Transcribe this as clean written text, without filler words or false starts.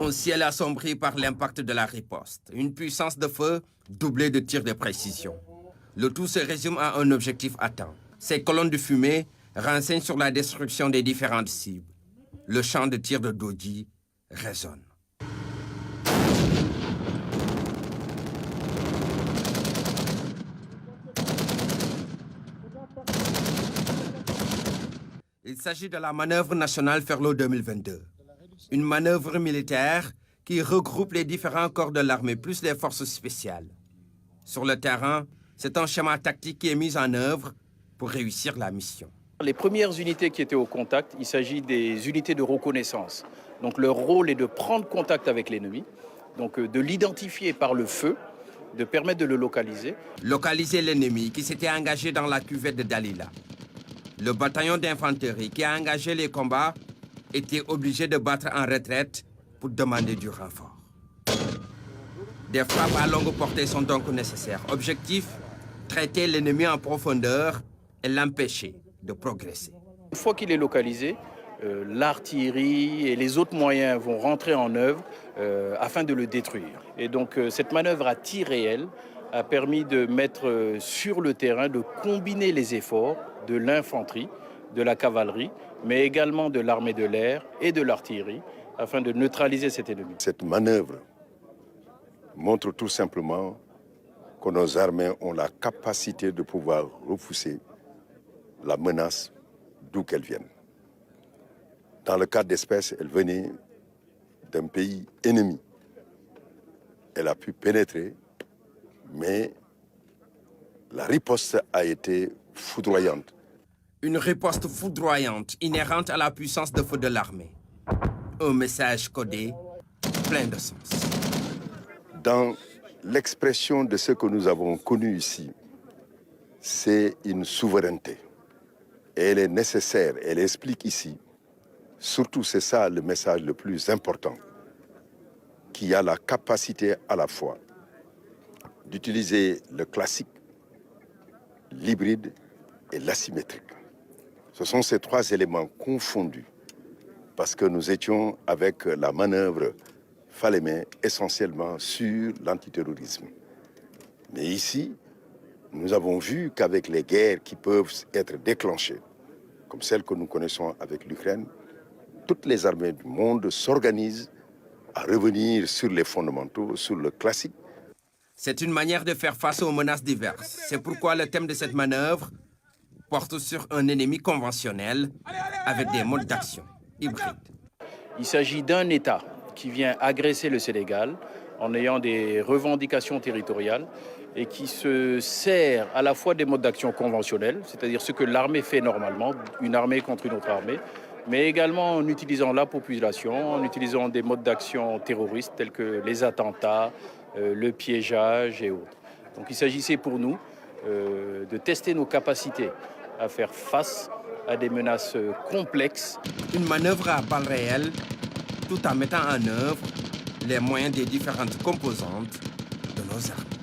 Un ciel assombri par l'impact de la riposte. Une puissance de feu doublée de tirs de précision. Le tout se résume à un objectif atteint. Ces colonnes de fumée renseignent sur la destruction des différentes cibles. Le champ de tir de Dodji résonne. Il s'agit de la manœuvre nationale Ferlo 2022. Une manœuvre militaire qui regroupe les différents corps de l'armée plus les forces spéciales. Sur le terrain, c'est un schéma tactique qui est mis en œuvre pour réussir la mission. Les premières unités qui étaient au contact, il s'agit des unités de reconnaissance. Donc leur rôle est de prendre contact avec l'ennemi, donc de l'identifier par le feu, de permettre de le localiser. Localiser l'ennemi qui s'était engagé dans la cuvette de Dalila. Le bataillon d'infanterie qui a engagé les combats était obligé de battre en retraite pour demander du renfort. Des frappes à longue portée sont donc nécessaires. Objectif, traiter l'ennemi en profondeur et l'empêcher de progresser. Une fois qu'il est localisé, l'artillerie et les autres moyens vont rentrer en œuvre afin de le détruire. Et donc cette manœuvre à tir réel a permis de mettre sur le terrain, de combiner les efforts de l'infanterie, de la cavalerie, mais également de l'armée de l'air et de l'artillerie, afin de neutraliser cet ennemi. Cette manœuvre montre tout simplement que nos armées ont la capacité de pouvoir repousser la menace d'où qu'elle vienne. Dans le cas d'espèce, elle venait d'un pays ennemi. Elle a pu pénétrer, mais la riposte a été foudroyante. Une riposte foudroyante, inhérente à la puissance de feu de l'armée. Un message codé, plein de sens. Dans l'expression de ce que nous avons connu ici, c'est une souveraineté. Et elle est nécessaire, elle explique ici, surtout c'est ça le message le plus important, qui a la capacité à la fois d'utiliser le classique, l'hybride et l'asymétrique. Ce sont ces trois éléments confondus parce que nous étions avec la manœuvre Falémé essentiellement sur l'antiterrorisme. Mais ici, nous avons vu qu'avec les guerres qui peuvent être déclenchées, comme celle que nous connaissons avec l'Ukraine, toutes les armées du monde s'organisent à revenir sur les fondamentaux, sur le classique. C'est une manière de faire face aux menaces diverses. C'est pourquoi le thème de cette manœuvre porte sur un ennemi conventionnel avec des modes d'action hybrides. Il s'agit d'un État qui vient agresser le Sénégal en ayant des revendications territoriales et qui se sert à la fois des modes d'action conventionnels, c'est-à-dire ce que l'armée fait normalement, une armée contre une autre armée, mais également en utilisant la population, en utilisant des modes d'action terroristes tels que les attentats, le piégeage et autres. Donc il s'agissait pour nous de tester nos capacités à faire face à des menaces complexes. Une manœuvre à balles réelles, tout en mettant en œuvre les moyens des différentes composantes de nos armées.